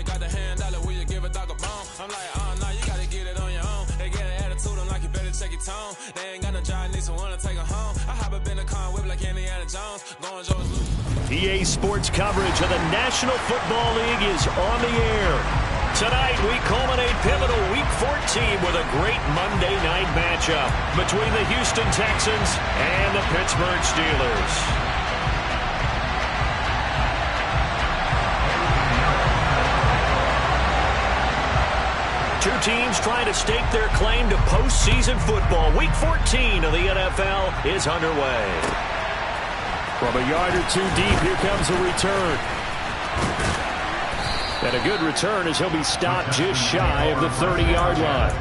got the hand dollar, will you give a dog a bone? I'm like, no, you gotta get it on your own. They get an attitude, I'm like, you better check your tone. They ain't got no job, need someone to take her home. I hop up in the car and whip like Indiana Jones. Going George Lucas. EA Sports coverage of the National Football League is on the air. Tonight, we culminate pivotal Week 14 with a great Monday night matchup between the Houston Texans and the Pittsburgh Steelers. Two teams trying to stake their claim to postseason football. Week 14 of the NFL is underway. From a yard or two deep, here comes a return. And a good return as he'll be stopped just shy of the 30-yard line.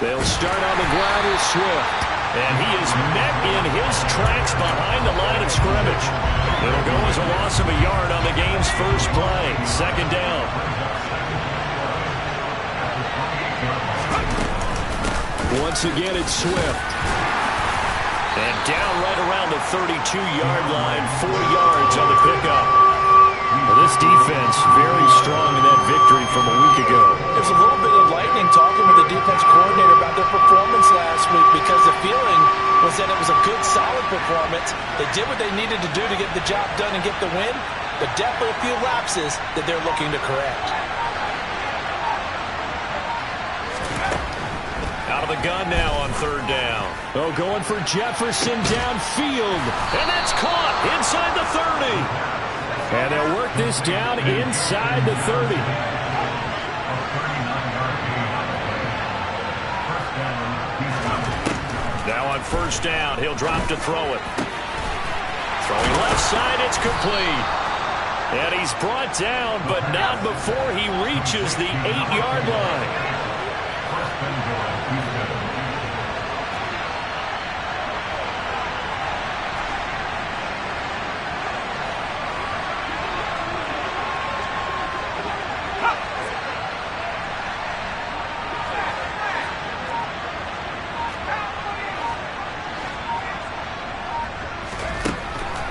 They'll start on the ground with Swift. And he is met in his tracks behind the line of scrimmage. It'll go as a loss of a yard on the game's first play. Second down. Once again, it's Swift. And down right around the 32-yard line, 4 yards on the pickup. Well, this defense very strong in that victory from a week ago. There's a little bit of lightning talking with the defense coordinator about their performance last week because the feeling was that it was a good, solid performance. They did what they needed to do to get the job done and get the win, but definitely a few lapses that they're looking to correct. Out of the gun now on third down. Oh, going for Jefferson downfield. And that's caught inside the 30. And they'll work this down inside the 30. Now on first down, he'll drop to throw it. Throwing left side, it's complete. And he's brought down, but not before he reaches the 8-yard line.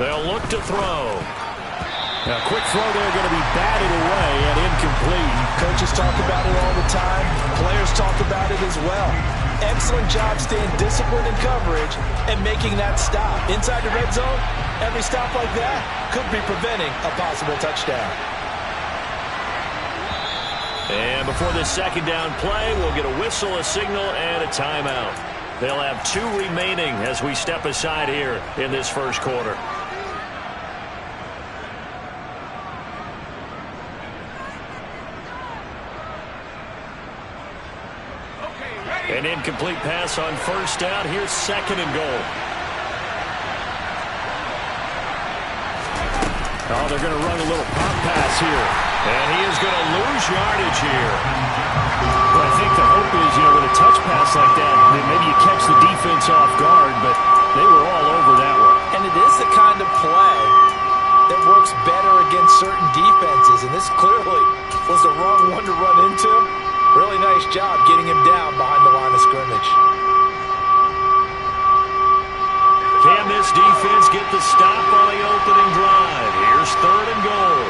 They'll look to throw. Now, quick throw there, going to be batted away and incomplete. Coaches talk about it all the time. Players talk about it as well. Excellent job staying disciplined in coverage and making that stop. Inside the red zone, every stop like that could be preventing a possible touchdown. And before this second down play, we'll get a whistle, a signal, and a timeout. They'll have 2 remaining as we step aside here in this first quarter. An incomplete pass on first down. Here's second and goal. Oh, they're going to run a little pop pass here. And he is going to lose yardage here. But I think the hope is, with a touch pass like that, maybe you catch the defense off guard, but they were all over that one. And it is the kind of play that works better against certain defenses. And this clearly was the wrong one to run into. Really nice job getting him down behind the line of scrimmage. Can this defense get the stop on the opening drive? Here's third and goal.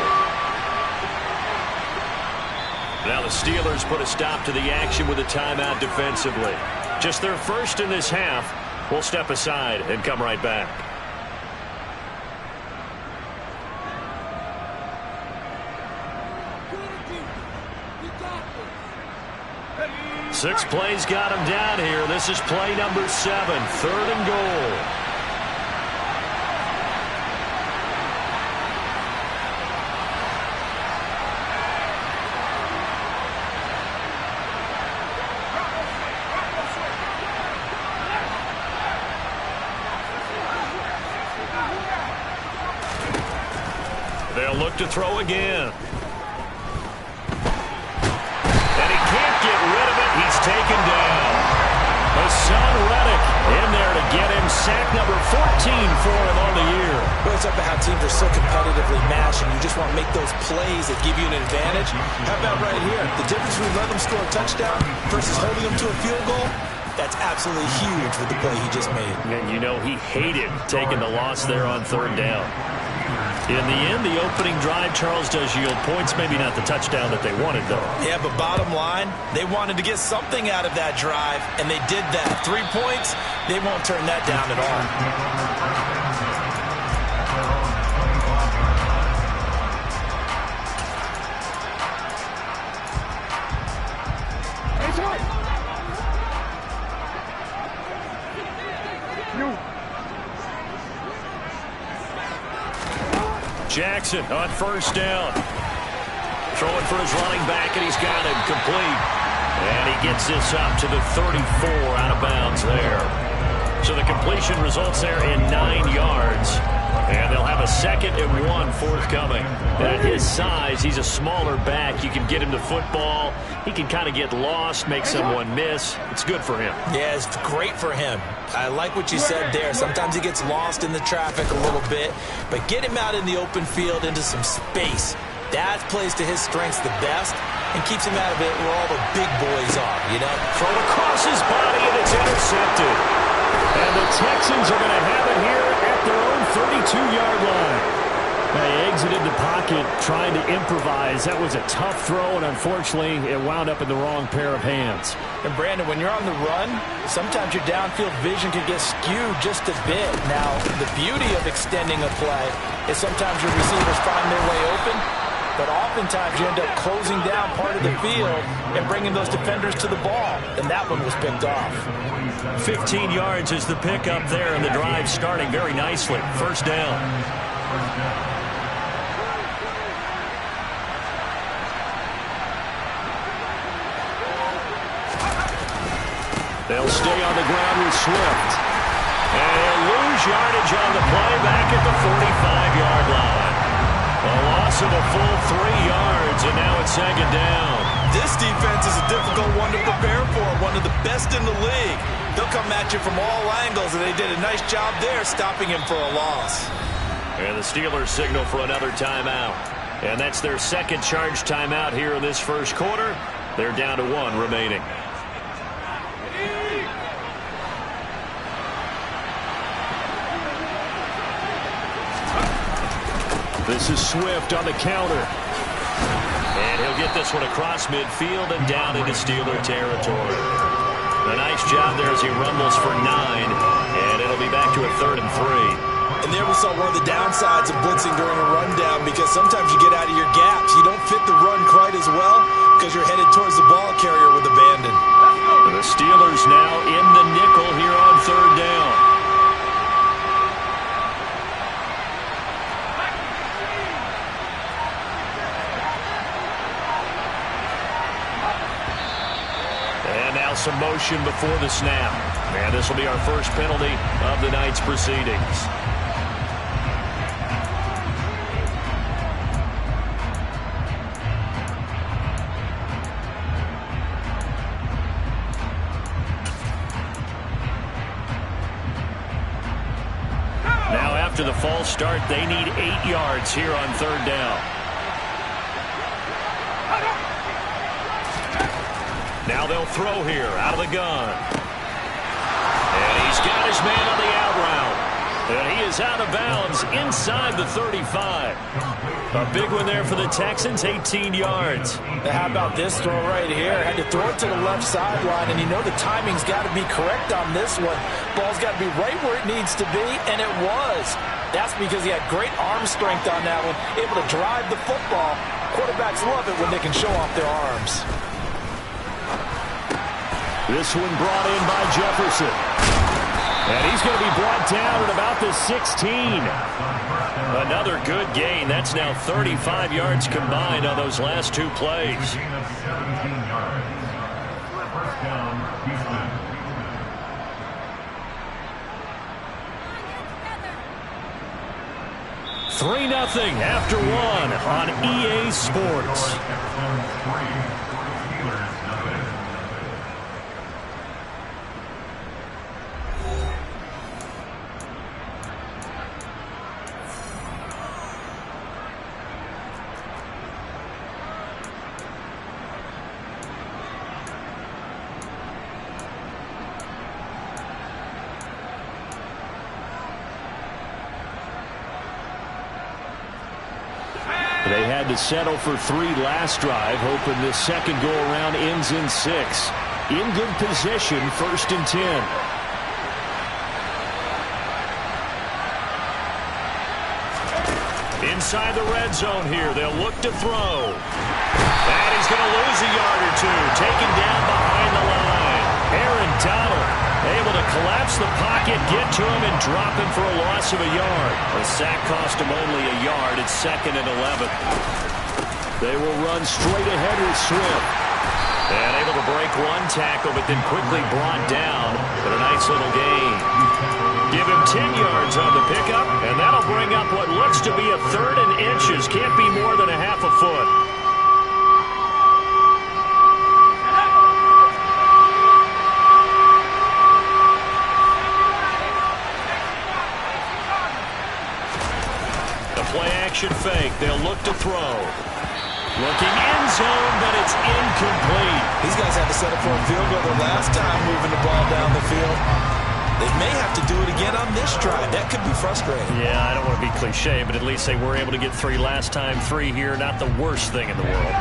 Now the Steelers put a stop to the action with a timeout defensively. Just their first in this half. We'll step aside and come right back. 6 plays got him down here. This is play number 7, third and goal. They'll look to throw again. And he can't get rid of it. He's taken down. Hassan Reddick in there to get him. Sack number 14 for him on the year. Well, it's up to how teams are so competitively matched, and you just want to make those plays that give you an advantage. How about right here? The difference between letting them score a touchdown versus holding them to a field goal, that's absolutely huge with the play he just made. And you know he hated taking the loss there on third down. In the end, the opening drive, Charles, does yield points. Maybe not the touchdown that they wanted, though. Yeah, but bottom line, they wanted to get something out of that drive, and they did that. 3 points, they won't turn that down at all. Jackson on first down. Throwing for his running back, and he's got him complete. And he gets this up to the 34 out of bounds there. So the completion results there in 9 yards. And they'll have a 2nd and 1 forthcoming. At his size, he's a smaller back. You can get him to football. He can kind of get lost, make someone miss. It's good for him. Yeah, it's great for him. I like what you said there. Sometimes he gets lost in the traffic a little bit. But get him out in the open field into some space. That plays to his strengths the best and keeps him out of it where all the big boys are, you know. Throw across his body, and it's intercepted. And the Texans are going to have it here at their own 32-yard line. They exited the pocket trying to improvise. That was a tough throw, and unfortunately, it wound up in the wrong pair of hands. And, Brandon, when you're on the run, sometimes your downfield vision can get skewed just a bit. Now, the beauty of extending a play is sometimes your receivers find their way open, but oftentimes you end up closing down part of the field and bringing those defenders to the ball, and that one was picked off. 15 yards is the pickup there, and the drive starting very nicely. First down. They'll stay on the ground with Swift. And he'll lose yardage on the play back at the 45-yard line. A loss of a full 3 yards, and now it's 2nd down. This defense is a difficult one to prepare for, one of the best in the league. They'll come at you from all angles, and they did a nice job there stopping him for a loss. And the Steelers signal for another timeout. And that's their 2nd charge timeout here in this first quarter. They're down to 1 remaining. This is Swift on the counter. And he'll get this one across midfield and down into Steeler territory. A nice job there as he rumbles for 9. And it'll be back to a 3rd and 3. And there we saw one of the downsides of blitzing during a rundown, because sometimes you get out of your gaps. You don't fit the run quite as well because you're headed towards the ball carrier with abandon. The Steelers now in the nickel here on 3rd down. And now some motion before the snap. And this will be our first penalty of the night's proceedings. Now after the false start, they need 8 yards here on 3rd down. Now they'll throw here out of the gun. And he's got his man on the out route. And he is out of bounds inside the 35. A big one there for the Texans, 18 yards. How about this throw right here? Had to throw it to the left sideline, and you know the timing's got to be correct on this one. Ball's got to be right where it needs to be, and it was. That's because he had great arm strength on that one, able to drive the football. Quarterbacks love it when they can show off their arms. This one brought in by Jefferson. And he's going to be brought down at about the 16. Another good gain. That's now 35 yards combined on those last 2 plays. 3-0 after 1 on EA Sports. had to settle for 3 last drive, hoping this second go-around ends in 6. In good position, 1st and 10. Inside the red zone here, they'll look to throw. And he's going to lose a yard or 2, taken down behind the line. Aaron Donald able to collapse the pocket, get to him, and drop him for a loss of a yard. The sack cost him only a yard. It's 2nd and 11. They will run straight ahead with Swift. And able to break 1 tackle, but then quickly brought down. But a nice little gain. Give him 10 yards on the pickup, and that'll bring up what looks to be a 3rd and inches. Can't be more than a half a foot. Play-action fake. They'll look to throw. Looking end zone, but it's incomplete. These guys had to settle for a field goal the last time moving the ball down the field. They may have to do it again on this drive. That could be frustrating. Yeah, I don't want to be cliche, but at least they were able to get 3 last time. 3 here, not the worst thing in the world.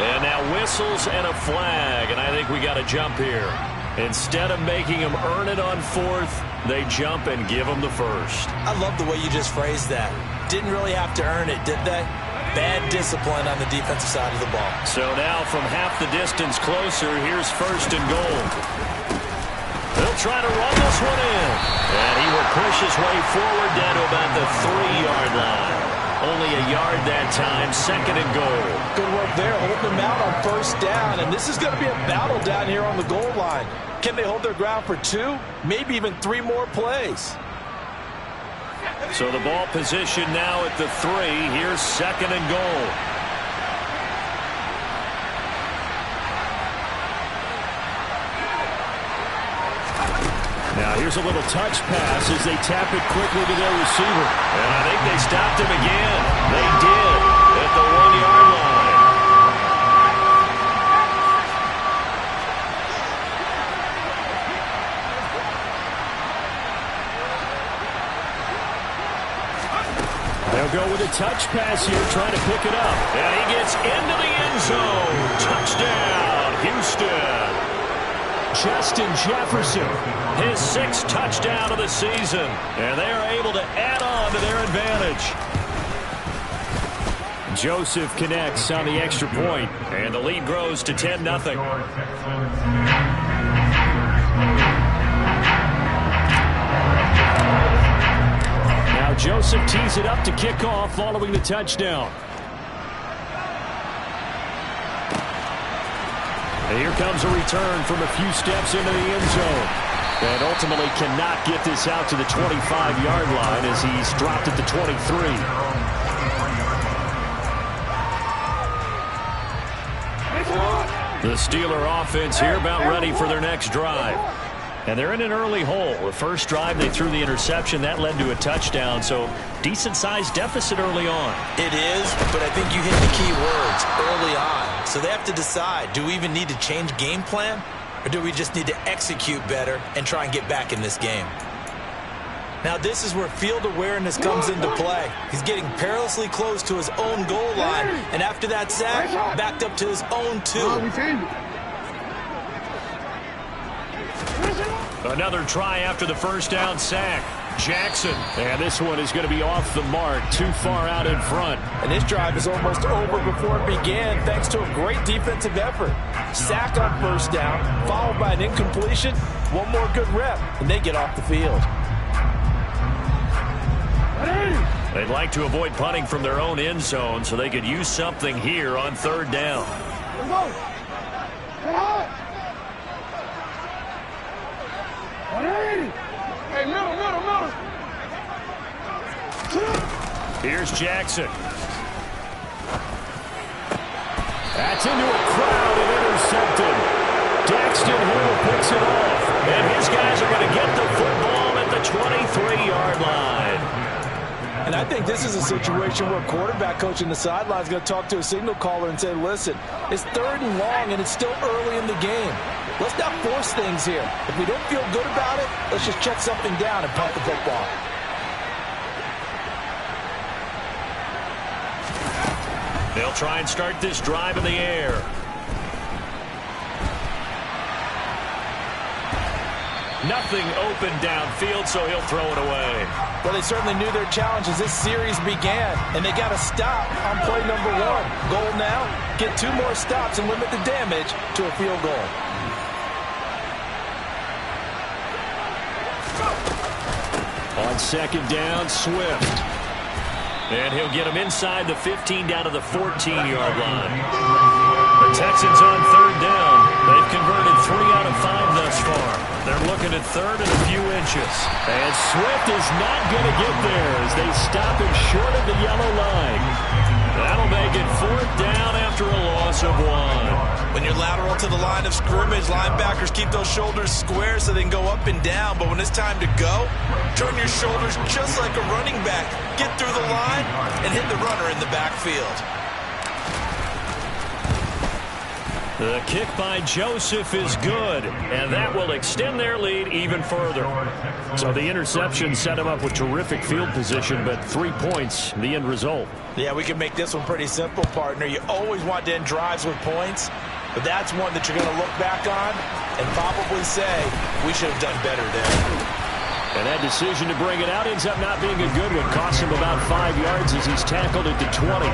And now whistles and a flag, and I think we got a jump here. Instead of making them earn it on 4th, they jump and give them the 1st. I love the way you just phrased that. Didn't really have to earn it, did they? Bad discipline on the defensive side of the ball. So now from half the distance closer, here's 1st and goal. They'll try to run this one in. And he will push his way forward down to about the 3-yard line. Only a yard that time, 2nd and goal. Good work there, holding them out on 1st down. And this is going to be a battle down here on the goal line. Can they hold their ground for 2, maybe even 3 more plays? So the ball position now at the 3. Here's 2nd and goal. Now here's a little touch pass as they tap it quickly to their receiver. And I think they stopped him again. They did at the 1-yard line. They'll go with a touch pass here, trying to pick it up. And he gets into the end zone. Touchdown, Houston. Justin Jefferson, his 6th touchdown of the season. And they are able to add on to their advantage. Joseph connects on the extra point, and the lead grows to 10-0. Now Joseph tees it up to kick off following the touchdown. And here comes a return from a few steps into the end zone. And ultimately cannot get this out to the 25-yard line as he's dropped at the 23. The Steeler offense here about ready for their next drive. And they're in an early hole. The first drive, they threw the interception. That led to a touchdown, so decent-sized deficit early on. It is, but I think you hit the key words, early on. So they have to decide, do we even need to change game plan? Or do we just need to execute better and try and get back in this game? Now, this is where field awareness comes into play. He's getting perilously close to his own goal line, and after that sack, backed up to his own 2. Another try after the first down sack. Jackson. And this one is going to be off the mark, too far out in front. And this drive is almost over before it began, thanks to a great defensive effort. Sack on first down, followed by an incompletion. One more good rep, and they get off the field. They'd like to avoid punting from their own end zone so they could use something here on 3rd down. Hey, middle. Here's Jackson. That's into a crowd and intercepted. Daxton Hill picks it off. And his guys are going to get the football at the 23-yard line. And I think this is a situation where a quarterback coach in the sideline is going to talk to a signal caller and say, listen, it's 3rd and long and it's still early in the game. Let's not force things here. If we don't feel good about it, let's just check something down and punt the football. They'll try and start this drive in the air. Nothing open downfield, so he'll throw it away. Well, they certainly knew their challenge as this series began, and they got to stop on play number 1. Goal now, get 2 more stops and limit the damage to a field goal. On second down, Swift. And he'll get him inside the 15 down to the 14-yard line. The Texans on third down. They've converted 3 out of 5 thus far. They're looking at third and a few inches. And Swift is not going to get there as they stop him short of the yellow line. That'll make it 4th down after a loss of 1. When you're lateral to the line of scrimmage, linebackers keep those shoulders square so they can go up and down. But when it's time to go, turn your shoulders just like a running back. Get through the line and hit the runner in the backfield. The kick by Joseph is good, and that will extend their lead even further. So the interception set him up with terrific field position, but 3 points, the end result. Yeah, we can make this one pretty simple, partner. You always want to end drives with points, but that's one that you're going to look back on and probably say, we should have done better there. And that decision to bring it out ends up not being a good one. Costs him about 5 yards as he's tackled at the 20.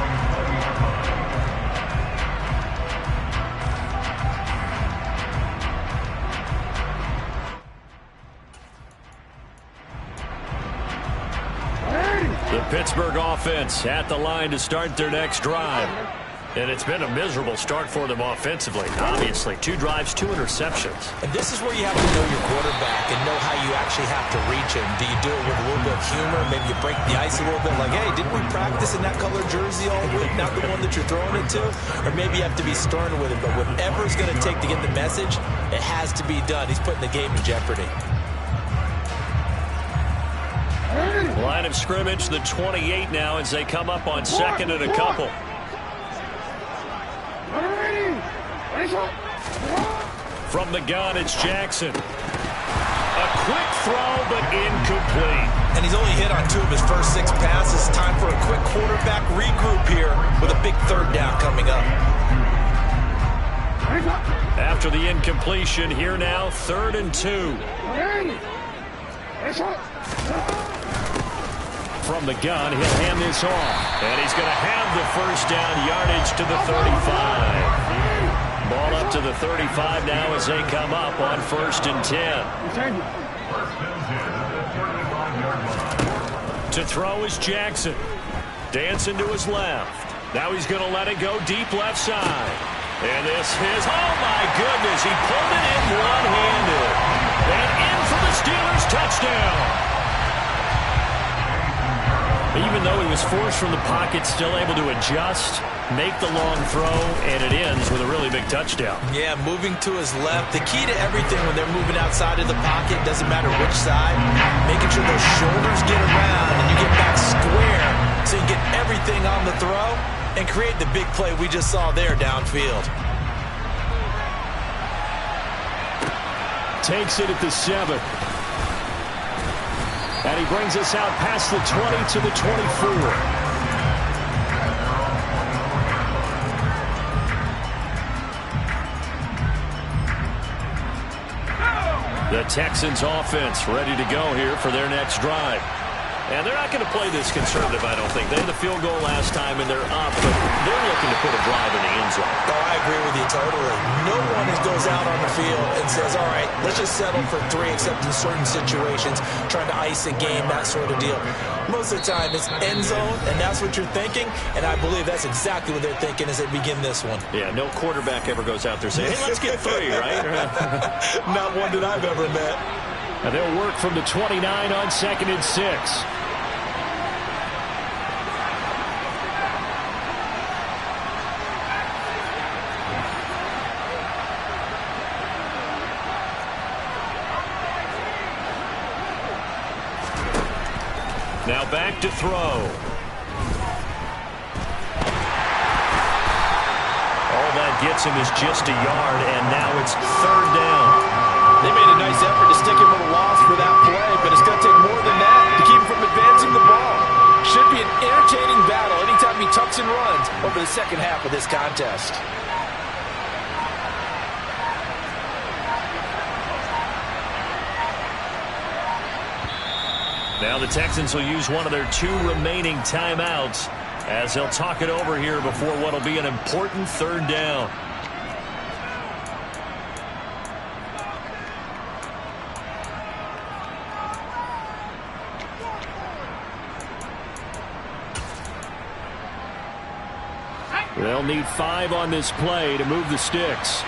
The Pittsburgh offense at the line to start their next drive. And it's been a miserable start for them offensively. Obviously, 2 drives, 2 interceptions. And this is where you have to know your quarterback and know how you actually have to reach him. Do you do it with a little bit of humor? Maybe you break the ice a little bit like, hey, didn't we practice in that color jersey all week? Not the one that you're throwing it to? Or maybe you have to be stern with him. But whatever it's going to take to get the message, it has to be done. He's putting the game in jeopardy. Line of scrimmage, the 28 now as they come up on second and a couple. From the gun, it's Jackson. A quick throw, but incomplete. And he's only hit on 2 of his first 6 passes. Time for a quick quarterback regroup here with a big 3rd down coming up. After the incompletion, here now, 3rd and 2. From the gun, he'll hand this off. And he's going to have the first down yardage to the 35. Ball up to the 35 now as they come up on 1st and 10. To throw is Jackson. Dancing to his left. Now he's going to let it go deep left side. And this is, oh my goodness, he pulled it in one-handed. And in for the Steelers touchdown. Even though he was forced from the pocket, still able to adjust, make the long throw, and it ends with a really big touchdown. Yeah, moving to his left. The key to everything when they're moving outside of the pocket, doesn't matter which side, making sure those shoulders get around and you get back square so you get everything on the throw and create the big play we just saw there downfield. Takes it at the 7. And he brings us out past the 20 to the 24. The Texans offense ready to go here for their next drive. And they're not going to play this conservative, I don't think. They had the field goal last time, and they're up, but they're looking to put a drive in the end zone. Oh, I agree with you totally. No one goes out on the field and says, all right, let's just settle for 3, except in certain situations, trying to ice a game, that sort of deal. Most of the time, it's end zone, and that's what you're thinking, and I believe that's exactly what they're thinking as they begin this one. Yeah, no quarterback ever goes out there saying, hey, let's get 3, right? Not one that I've ever met. And they'll work from the 29 on 2nd and 6. Now back to throw. All that gets him is just a yard, and now it's 3rd down. They made a nice effort to stick him with a loss for that play, but it's going to take more than that to keep him from advancing the ball. Should be an entertaining battle anytime you touch walks and runs over the second half of this contest. Now the Texans will use one of their 2 remaining timeouts as they'll talk it over here before what will be an important 3rd down. They'll need 5 on this play to move the sticks.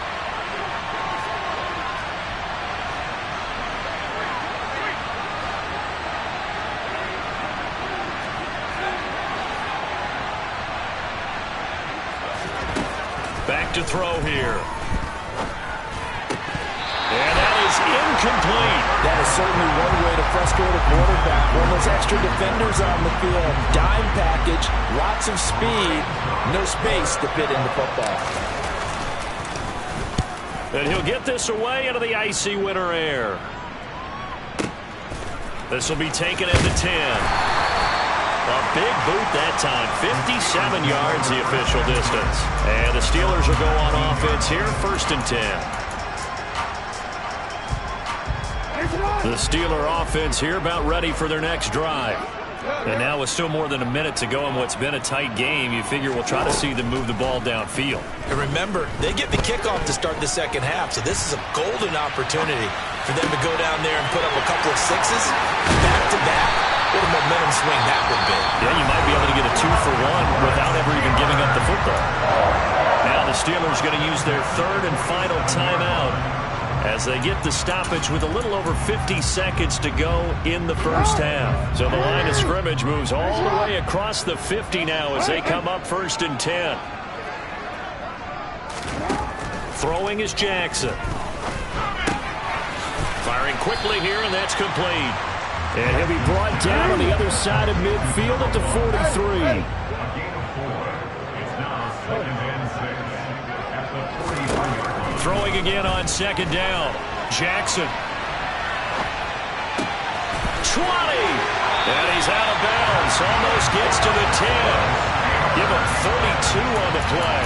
Back to throw here. And that is incomplete. That is certainly one way to frustrate a quarterback. When those extra defenders on the field, dime package, lots of speed, no space to fit in the football. And he'll get this away into the icy winter air. This will be taken at the 10. A big boot that time. 57 yards the official distance. And the Steelers will go on offense here, 1st and 10. The Steeler offense here about ready for their next drive. And now with still more than a minute to go in what's been a tight game, you figure we'll try to see them move the ball downfield. And remember, they get the kickoff to start the second half, so this is a golden opportunity for them to go down there and put up a couple of 6s back-to-back. What a momentum swing that would be. Yeah, you might be able to get a 2-for-1 without ever even giving up the football. Now the Steelers going to use their 3rd and final timeout as they get the stoppage with a little over 50 seconds to go in the first half. So the line of scrimmage moves all the way across the 50 now as they come up 1st and 10. Throwing is Jackson. Firing quickly here, and that's complete. And he'll be brought down on the other side of midfield at the 43. Throwing again on 2nd down. Jackson. 20. And he's out of bounds. Almost gets to the 10. Give him 32 on the play.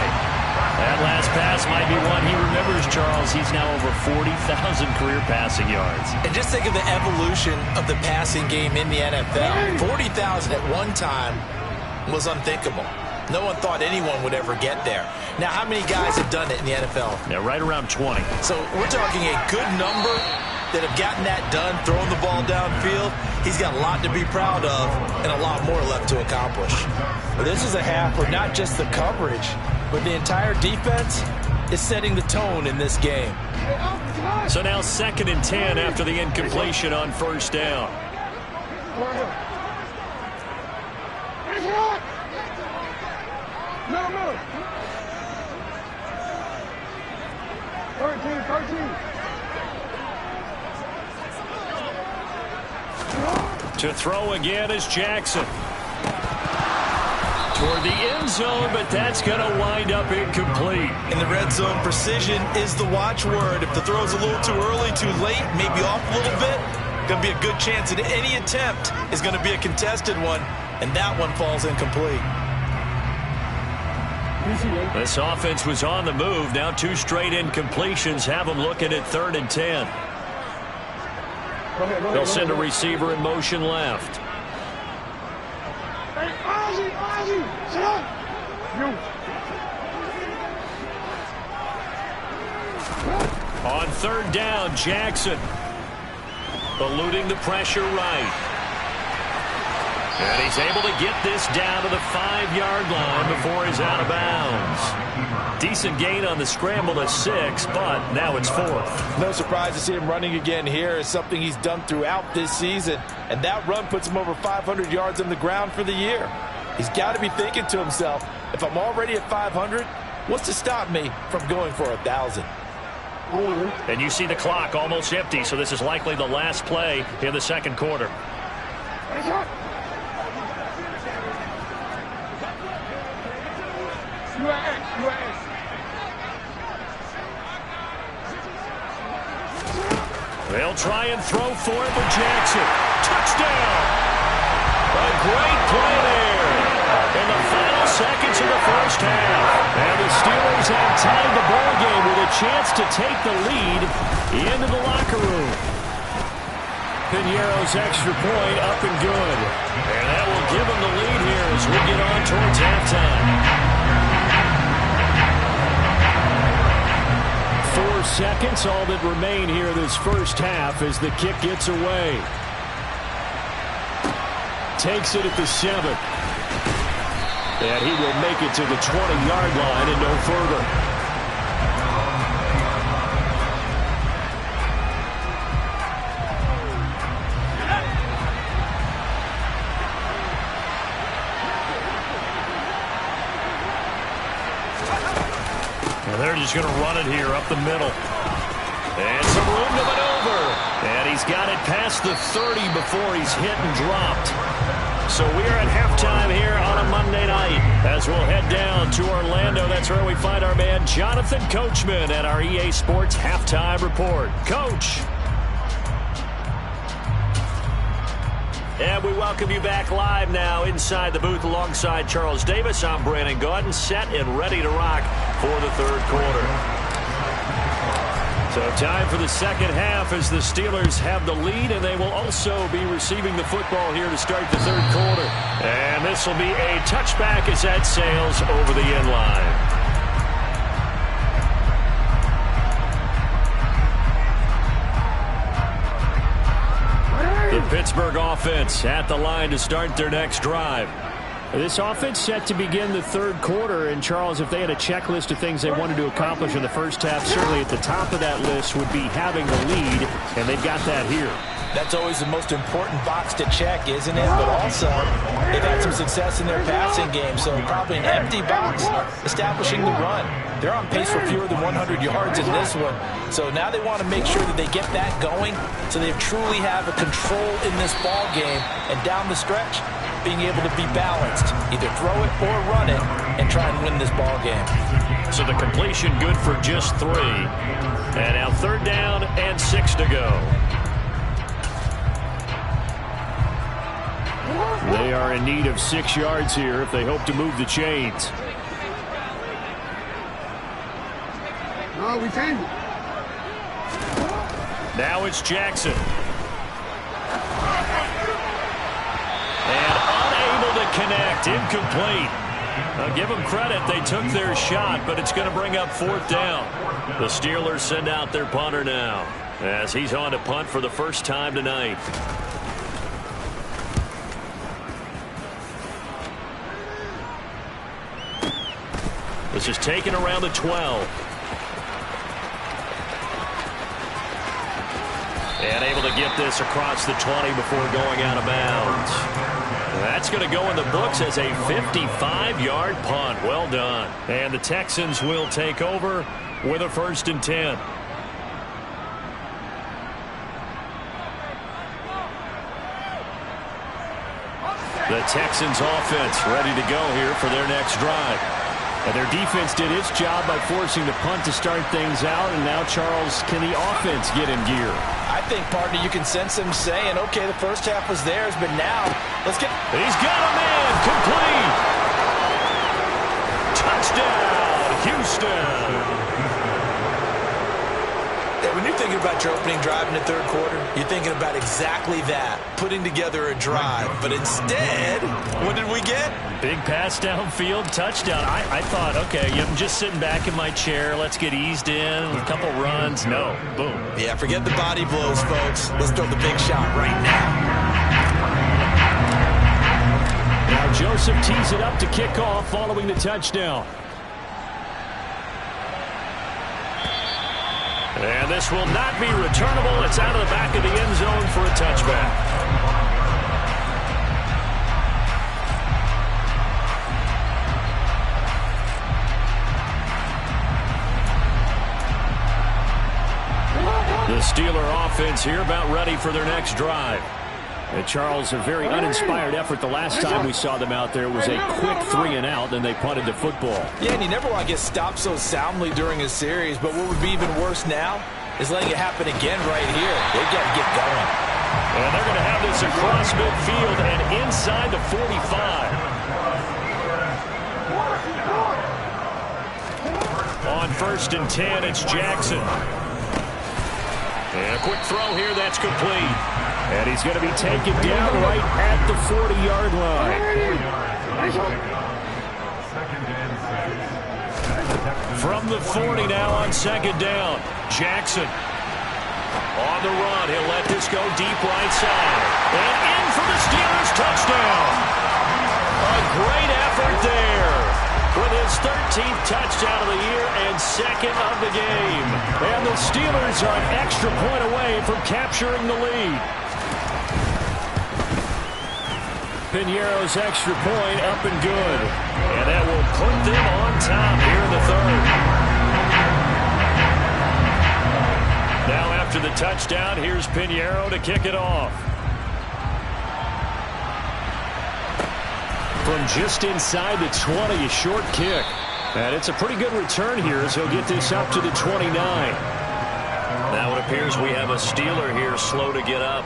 That last pass might be one he remembers, Charles. He's now over 40,000 career passing yards. And just think of the evolution of the passing game in the NFL. 40,000 at one time was unthinkable. No one thought anyone would ever get there. Now, how many guys have done it in the NFL? Yeah, right around 20. So we're talking a good number that have gotten that done, throwing the ball downfield. He's got a lot to be proud of and a lot more left to accomplish. But this is a half where not just the coverage, but the entire defense is setting the tone in this game. So now 2nd and 10 after the incompletion on 1st down. No. 13. To throw again is Jackson. Toward the end zone, but that's going to wind up incomplete. In the red zone, precision is the watchword. If the throw's a little too early, too late, maybe off a little bit, going to be a good chance that any attempt is going to be a contested one, and that one falls incomplete. This offense was on the move. Now 2 straight incompletions have them looking at 3rd and 10. They'll send a receiver in motion left. On 3rd down, Jackson eluding the pressure right. And he's able to get this down to the 5-yard line before he's out of bounds. Decent gain on the scramble to 6, but now it's 4th. No surprise to see him running again here. It's something he's done throughout this season. And that run puts him over 500 yards on the ground for the year. He's got to be thinking to himself, if I'm already at 500, what's to stop me from going for 1,000? And you see the clock almost empty, so this is likely the last play in the second quarter. They'll try and throw for it with Jackson. Touchdown! A great play there. In the final seconds first half. And the Steelers have tied the ball game with a chance to take the lead into the locker room. Piñeiro's extra point up and good. And that will give them the lead here as we get on towards halftime. 4 seconds, all that remain here this first half as the kick gets away. Takes it at the 7. And he will make it to the 20-yard line and no further. And they're just going to run it here up the middle. And some room to maneuver. And he's got it past the 30 before he's hit and dropped. So we are at halftime here on a Monday night as we'll head down to Orlando. That's where we find our man Jonathan Coachman at our EA Sports Halftime Report. Coach. And we welcome you back live now inside the booth alongside Charles Davis. I'm Brandon Gaudin, set and ready to rock for the third quarter. So time for the second half as the Steelers have the lead, and they will also be receiving the football here to start the third quarter. And this will be a touchback as that sails over the end line. The Pittsburgh offense at the line to start their next drive. This offense set to begin the third quarter, and Charles, if they had a checklist of things they wanted to accomplish in the first half, certainly at the top of that list would be having the lead, and they've got that here. That's always the most important box to check, isn't it? But also, they've had some success in their passing game, so probably an empty box establishing the run. They're on pace for fewer than 100 yards in this one, so now they want to make sure that they get that going so they truly have a control in this ball game, and down the stretch, being able to be balanced, either throw it or run it, and try and win this ball game. So the completion good for just 3. And now third down and 6 to go. They are in need of 6 yards here if they hope to move the chains. No, we can. Now it's Jackson. And unable to connect, incomplete. I'll give them credit, they took their shot, but it's going to bring up fourth down. The Steelers send out their punter now as he's on to punt for the first time tonight. This is taken around the 12. And able to get this across the 20 before going out of bounds. That's going to go in the books as a 55-yard punt. Well done. And the Texans will take over with a 1st and 10. The Texans offense ready to go here for their next drive. And their defense did its job by forcing the punt to start things out. And now, Charles, can the offense get in gear? I think, partner, you can sense them saying, okay, the first half was theirs, but now let's get... He's got a man. Complete. Touchdown, Houston. Yeah, when you're thinking about your opening drive in the third quarter, you're thinking about exactly that, putting together a drive. But instead, what did we get? Big pass downfield, touchdown. I thought, okay, I'm just sitting back in my chair. Let's get eased in. A couple runs. No. Boom. Yeah, forget the body blows, folks. Let's throw the big shot right now. Now Joseph tees it up to kick off following the touchdown. And this will not be returnable. It's out of the back of the end zone for a touchback. The Steeler offense here about ready for their next drive. And Charles, a very uninspired effort the last time we saw them out there. It was a quick 3-and-out, and they punted the football. Yeah, and you never want to get stopped so soundly during a series, but what would be even worse now is letting it happen again right here. They've got to get going. And they're going to have this across midfield and inside the 45. On 1st and 10, it's Jackson. And a quick throw here, that's complete. And he's going to be taken down right at the 40-yard line. From the 40 now on 2nd down. Jackson on the run. He'll let this go deep right side. And in for the Steelers touchdown. A great effort there. With his 13th touchdown of the year and 2nd of the game. And the Steelers are an extra point away from capturing the lead. Piñeiro's extra point up and good. And that will put them on top here in the 3rd. Now after the touchdown, here's Piñeiro to kick it off. From just inside the 20, a short kick. And it's a pretty good return here as he'll get this up to the 29. Now it appears we have a Steeler here slow to get up.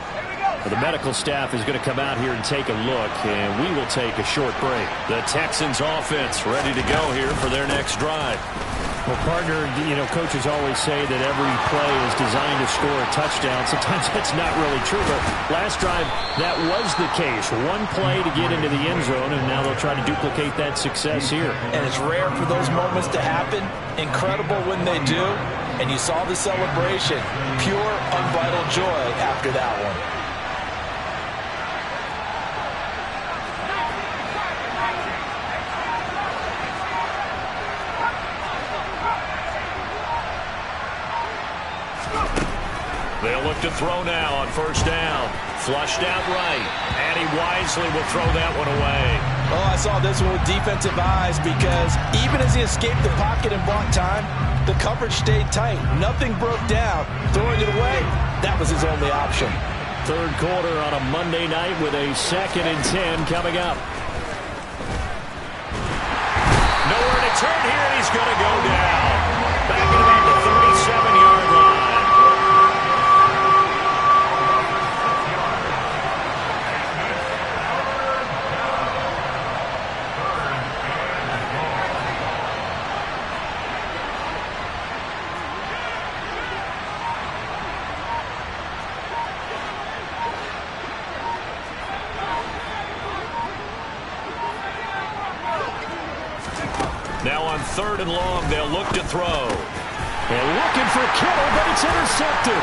The medical staff is going to come out here and take a look, and we will take a short break. The Texans offense ready to go here for their next drive. Well, partner, you know, coaches always say that every play is designed to score a touchdown. Sometimes that's not really true, but last drive, that was the case. One play to get into the end zone, and now they'll try to duplicate that success here. And it's rare for those moments to happen. Incredible when they do. And you saw the celebration. Pure, unbridled joy after that one. They'll look to throw now on 1st down. Flushed out right. And he wisely will throw that one away. Oh, I saw this one with defensive eyes because even as he escaped the pocket and bought time, the coverage stayed tight. Nothing broke down. Throwing it away, that was his only option. 3rd quarter on a Monday night with a 2nd and 10 coming up. Nowhere to turn here, and he's going to go down. Back at about the 37-yard line. Now on 3rd and long, they'll look to throw. And looking for Kittle, but it's intercepted.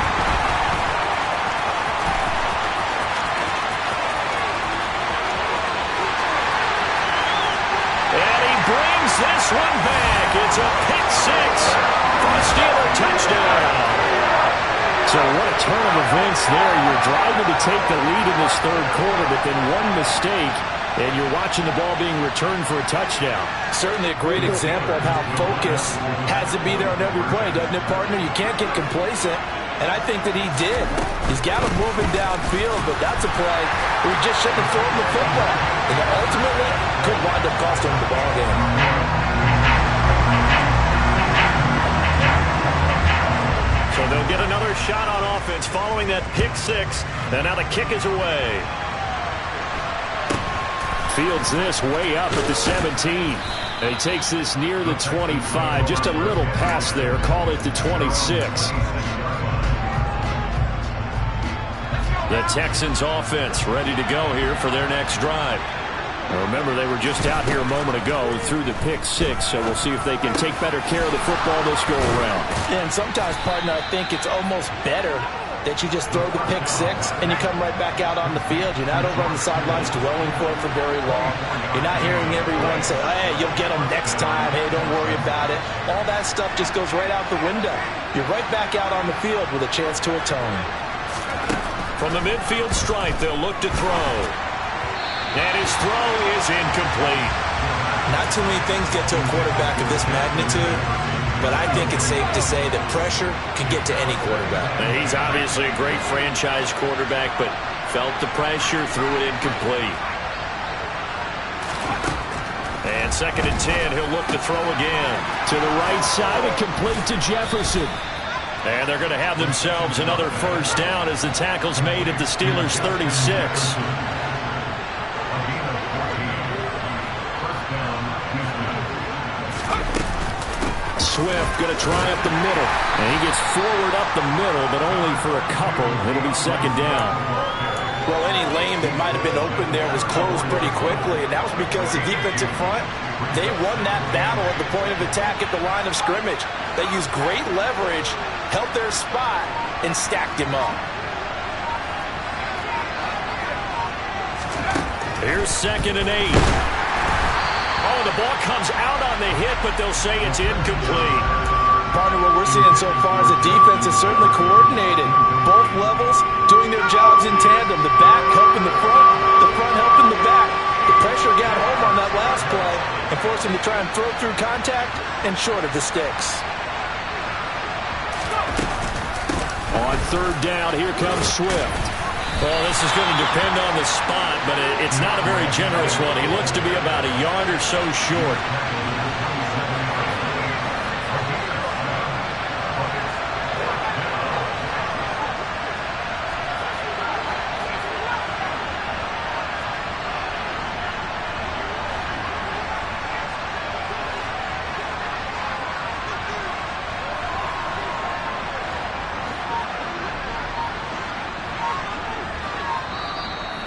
And he brings this one back. It's a pick 6 for a Steeler touchdown. So what a turn of events there. You're driving to take the lead in this 3rd quarter, but then one mistake, and you're watching the ball being returned for a touchdown. Certainly a great example of how focus has to be there on every play, doesn't it, partner? You can't get complacent, and I think that he did. He's got him moving downfield, but that's a play where he just shouldn't have thrown the football. And ultimately, could wind up costing him the ball game. So they'll get another shot on offense following that pick 6, and now the kick is away. Fields this way up at the 17. And he takes this near the 25. Just a little pass there. Call it the 26. The Texans offense ready to go here for their next drive. Now remember, they were just out here a moment ago through the pick 6, so we'll see if they can take better care of the football this go around. And sometimes, partner, I think it's almost better that you just throw the pick 6 and you come right back out on the field. You're not over on the sidelines dwelling for it for very long. You're not hearing everyone say, hey, you'll get them next time. Hey, don't worry about it. All that stuff just goes right out the window. You're right back out on the field with a chance to atone. From the midfield stripe, they'll look to throw. And his throw is incomplete. Not too many things get to a quarterback of this magnitude, but I think it's safe to say that pressure can get to any quarterback. And he's obviously a great franchise quarterback, but felt the pressure, threw it incomplete. And 2nd and 10, he'll look to throw again. To the right side and complete to Jefferson. And they're going to have themselves another 1st down as the tackle's made at the Steelers' 36. Swift going to try up the middle. And he gets forward up the middle, but only for a couple. It'll be second down. Well, any lane that might have been open there was closed pretty quickly, and that was because the defensive front, they won that battle at the point of attack at the line of scrimmage. They used great leverage, held their spot, and stacked him up. Here's 2nd and 8. Oh, the ball comes out on the hit, but they'll say it's incomplete. Partner, what we're seeing so far is the defense is certainly coordinated. Both levels doing their jobs in tandem. The back helping the front helping the back. The pressure got home on that last play and forced him to try and throw through contact and short of the sticks. On 3rd down, here comes Swift. Well, this is going to depend on the spot, but it's not a very generous one. He looks to be about a yard or so short.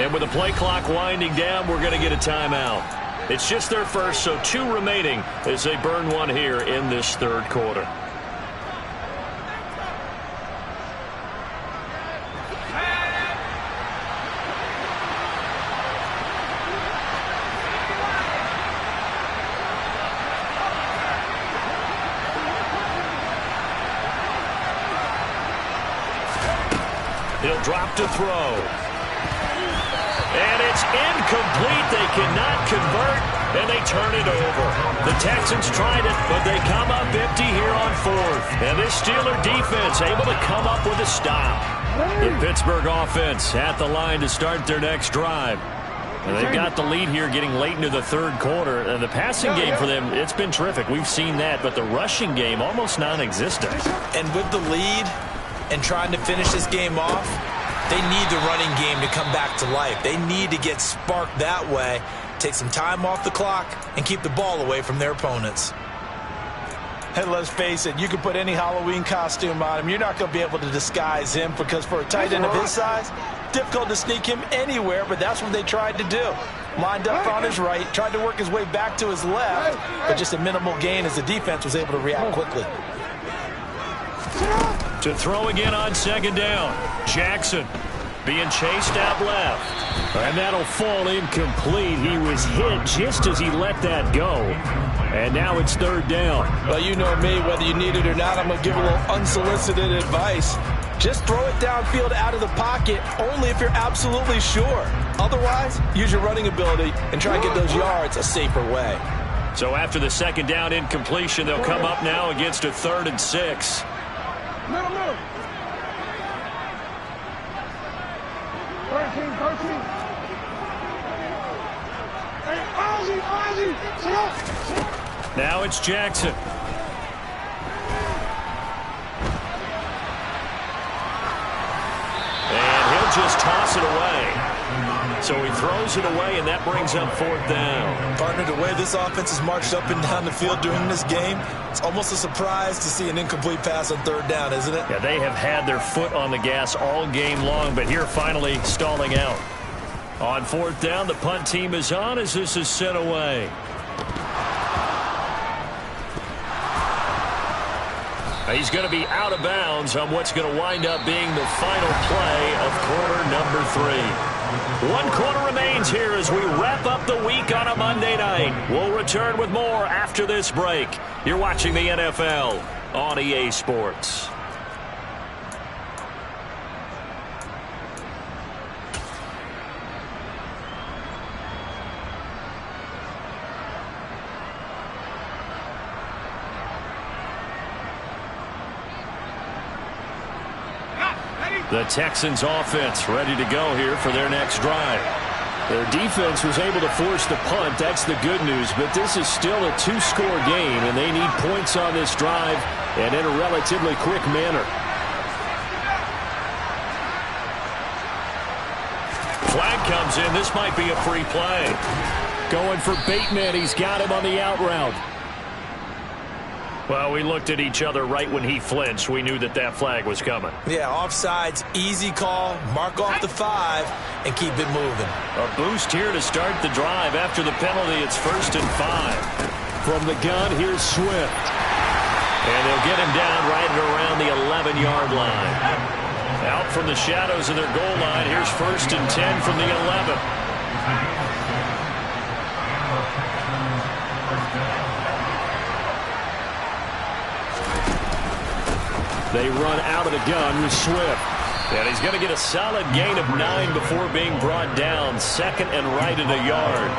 And with the play clock winding down, we're going to get a timeout. It's just their first, so 2 remaining as they burn one here in this 3rd quarter. He'll drop to throw. And it's incomplete. They cannot convert, and they turn it over. The Texans tried it, but they come up empty here on 4th. And this Steeler defense able to come up with a stop. The Pittsburgh offense at the line to start their next drive. And they've got the lead here getting late into the 3rd quarter. And the passing game for them, it's been terrific. We've seen that, but the rushing game almost non-existent. And with the lead and trying to finish this game off, they need the running game to come back to life. They need to get sparked that way, take some time off the clock, and keep the ball away from their opponents. Hey, let's face it, you can put any Halloween costume on him. You're not going to be able to disguise him because for a tight end of his size, difficult to sneak him anywhere, but that's what they tried to do. Lined up on his right, tried to work his way back to his left, but just a minimal gain as the defense was able to react quickly. To throw again on 2nd down. Jackson being chased out left. And that'll fall incomplete. He was hit just as he let that go. And now it's 3rd down. Well, you know me, whether you need it or not, I'm going to give a little unsolicited advice. Just throw it downfield out of the pocket only if you're absolutely sure. Otherwise, use your running ability and try and get those yards a safer way. So after the 2nd down incompletion, they'll come up now against a 3rd and 6. Middle. 13. Hey, Ozzy, sit up. Now it's Jackson. And he'll just toss it away. So he throws it away, and that brings up 4th down. Partner, the way this offense has marched up and down the field during this game, it's almost a surprise to see an incomplete pass on 3rd down, isn't it? Yeah, they have had their foot on the gas all game long, but here finally stalling out. On 4th down, the punt team is on as this is sent away. He's going to be out of bounds on what's going to wind up being the final play of quarter number 3. 1 quarter remains here as we wrap up the week on a Monday night. We'll return with more after this break. You're watching the NFL on EA Sports. The Texans offense ready to go here for their next drive. Their defense was able to force the punt. That's the good news, but this is still a 2-score game, and they need points on this drive and in a relatively quick manner. Flag comes in. This might be a free play. Going for Bateman. He's got him on the out route. Well, we looked at each other right when he flinched. We knew that that flag was coming. Yeah, offsides, easy call, mark off the 5, and keep it moving. A boost here to start the drive. After the penalty, it's 1st and 5. From the gun, here's Swift. And they'll get him down right at around the 11-yard line. Out from the shadows of their goal line, here's 1st and 10 from the 11. They run out of the gun with Swift. And he's going to get a solid gain of 9 before being brought down. 2nd and right at a yard.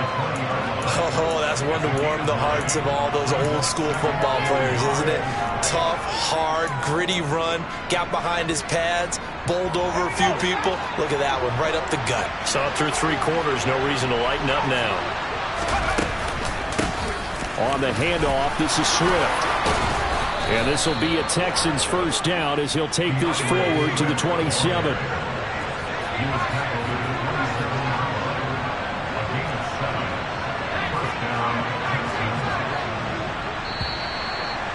Oh, that's one to warm the hearts of all those old-school football players, isn't it? Tough, hard, gritty run. Got behind his pads, bowled over a few people. Look at that one, right up the gut. Saw it through 3 quarters. No reason to lighten up now. On the handoff, this is Swift. And this will be a Texans first down as he'll take this forward to the 27.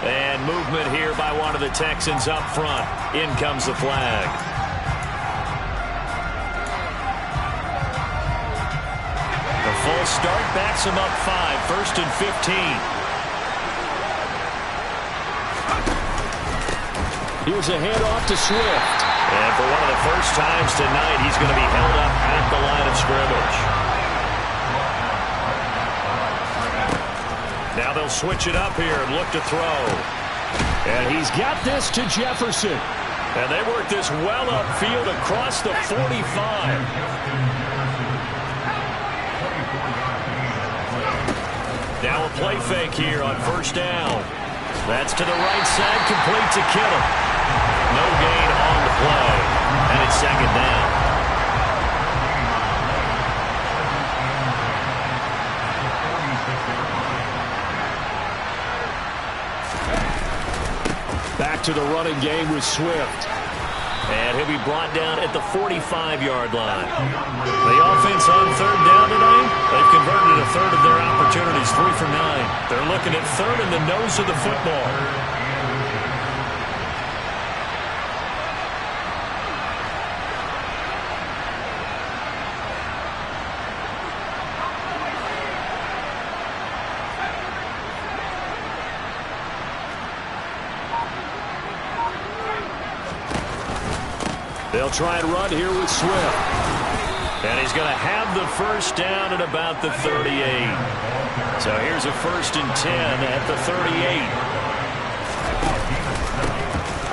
And movement here by one of the Texans up front. In comes the flag. The full start backs him up 5. 1st and 15. Here's a handoff to Swift. And for one of the first times tonight, he's going to be held up at the line of scrimmage. Now they'll switch it up here and look to throw. And he's got this to Jefferson. And they work this well upfield across the 45. Now a play fake here on 1st down. That's to the right side, complete to Kittle. No gain on the play, and it's 2nd down. Back to the running game with Swift. And he'll be brought down at the 45-yard line. The offense on 3rd down tonight, they've converted a third of their opportunities, 3 for 9. They're looking at 3rd in the nose of the football. They'll try and run here with Swift. And he's going to have the first down at about the 38. So here's a 1st and 10 at the 38.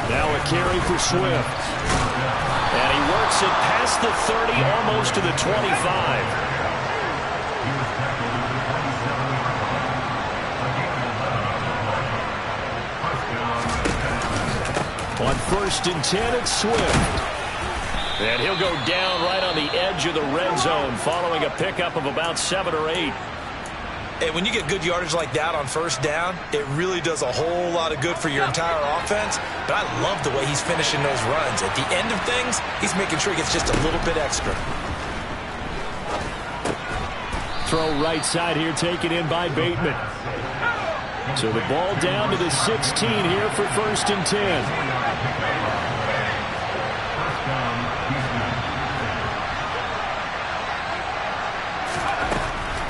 Now a carry for Swift. And he works it past the 30, almost to the 25. On 1st and 10, it's Swift. And he'll go down right on the edge of the red zone following a pickup of about 7 or 8. And when you get good yardage like that on 1st down, it really does a whole lot of good for your entire offense. But I love the way he's finishing those runs. At the end of things, he's making sure he gets just a little bit extra. Throw right side here, taken in by Bateman. So the ball down to the 16 here for 1st and 10.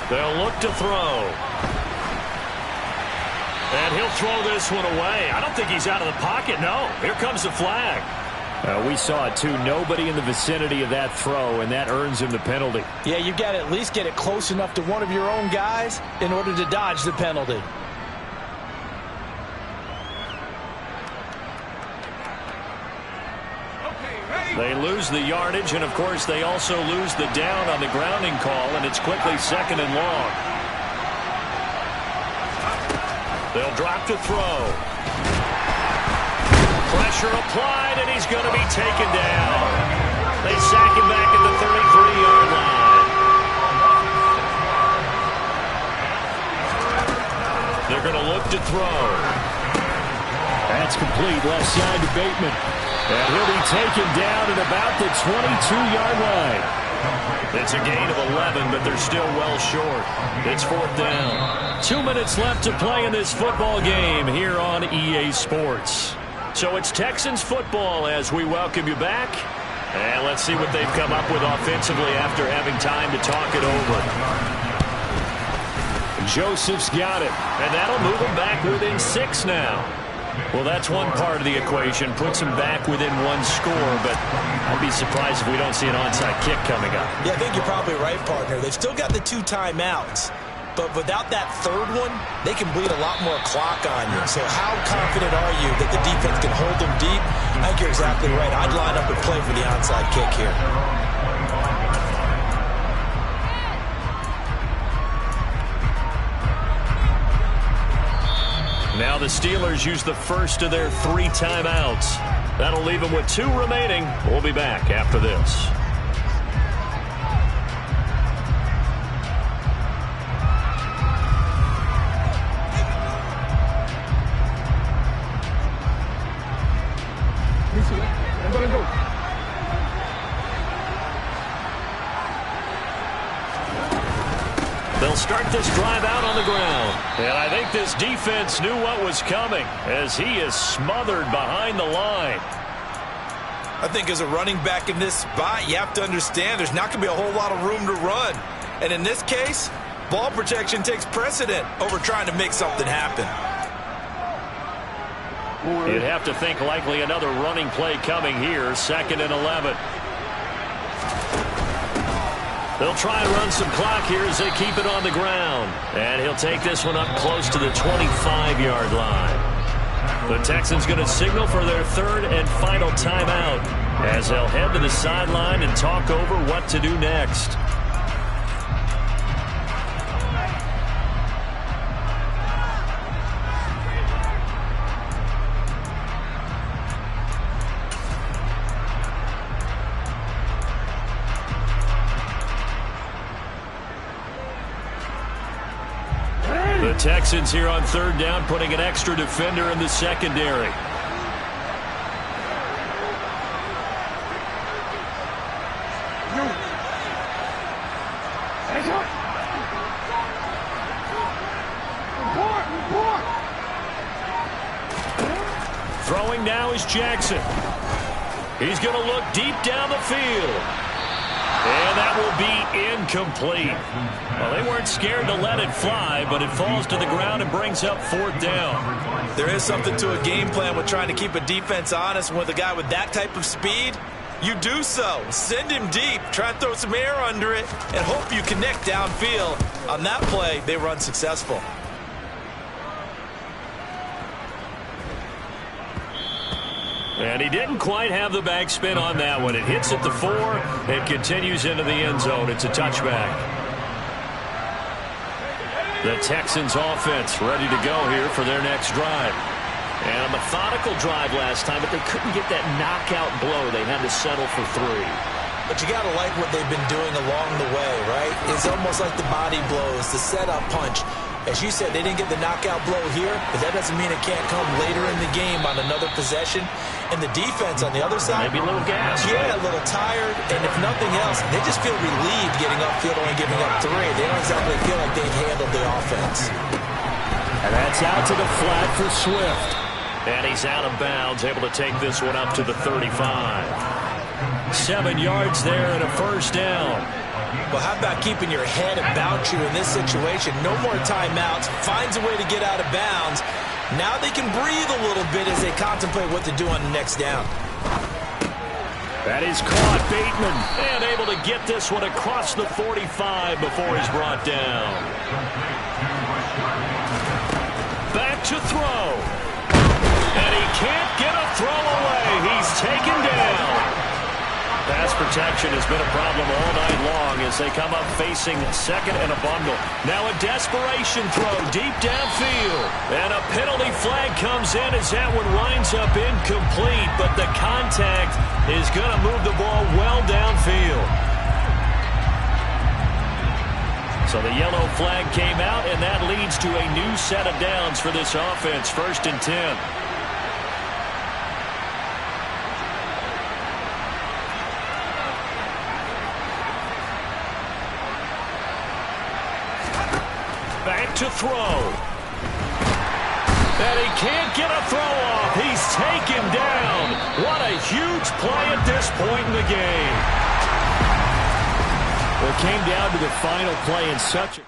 They'll look to throw. And he'll throw this one away. I don't think he's out of the pocket, no. Here comes the flag. We saw it, too. Nobody in the vicinity of that throw, and that earns him the penalty. Yeah, you've got to at least get it close enough to one of your own guys in order to dodge the penalty. They lose the yardage, and, of course, they also lose the down on the grounding call, and it's quickly 2nd and long. They'll drop to throw. Pressure applied, and he's going to be taken down. They sack him back at the 33-yard line. They're going to look to throw. That's complete. Left side to Bateman. And he'll be taken down at about the 22-yard line. It's a gain of 11, but they're still well short. It's 4th down. 2 minutes left to play in this football game here on EA Sports. So it's Texans football as we welcome you back. And let's see what they've come up with offensively after having time to talk it over. Joseph's got it, and that'll move him back within 6 now. Well, that's one part of the equation, puts him back within 1 score, but I'd be surprised if we don't see an onside kick coming up. Yeah, I think you're probably right, partner. They've still got the 2 timeouts, but without that third one, they can bleed a lot more clock on you. So how confident are you that the defense can hold them deep? I think you're exactly right. I'd line up and play for the onside kick here. Now the Steelers use the first of their 3 timeouts. That'll leave them with 2 remaining. We'll be back after this. They'll start this drive out on the ground. And I think this defense knew what was coming as he is smothered behind the line. I think as a running back in this spot, you have to understand there's not going to be a whole lot of room to run. And in this case, ball protection takes precedent over trying to make something happen. You'd have to think likely another running play coming here, 2nd and 11. They'll try and run some clock here as they keep it on the ground. And he'll take this one up close to the 25-yard line. The Texans going to signal for their 3rd and final timeout as they'll head to the sideline and talk over what to do next. The Texans here on 3rd down, putting an extra defender in the secondary. Throwing now is Jackson. He's going to look deep down the field. And that will be incomplete. Well, they weren't scared to let it fly, but it falls to the ground and brings up 4th down. There is something to a game plan with trying to keep a defense honest. With a guy with that type of speed, you do so. Send him deep, try and throw some air under it, and hope you connect downfield. On that play, they run successful. And he didn't quite have the backspin on that one. It hits at the 4. It continues into the end zone. It's a touchback. The Texans offense ready to go here for their next drive. And a methodical drive last time, but they couldn't get that knockout blow. They had to settle for 3. But you got to like what they've been doing along the way, right? It's almost like the body blows, the setup punch. As you said, they didn't get the knockout blow here, but that doesn't mean it can't come later in the game on another possession. And the defense on the other side, maybe a little gas. Yeah, right? A little tired. And if nothing else, they just feel relieved getting upfield, only giving up 3. They don't exactly feel like they've handled the offense. And that's out to the flat for Swift. And he's out of bounds, able to take this one up to the 35. 7 yards there and a 1st down. Well, how about keeping your head about you in this situation? No more timeouts. Finds a way to get out of bounds. Now they can breathe a little bit as they contemplate what to do on the next down. That is caught. Bateman, and able to get this one across the 45 before he's brought down. Back to throw. And he can't get a throw away. He's taken down. Pass protection has been a problem all night long as they come up facing 2nd and a bundle. Now a desperation throw deep downfield. And a penalty flag comes in as that one winds up incomplete, but the contact is going to move the ball well downfield. So the yellow flag came out, and that leads to a new set of downs for this offense. 1st and 10. to throw. And he can't get a throw off. He's taken down. What a huge play at this point in the game. Well, it came down to the final play in such a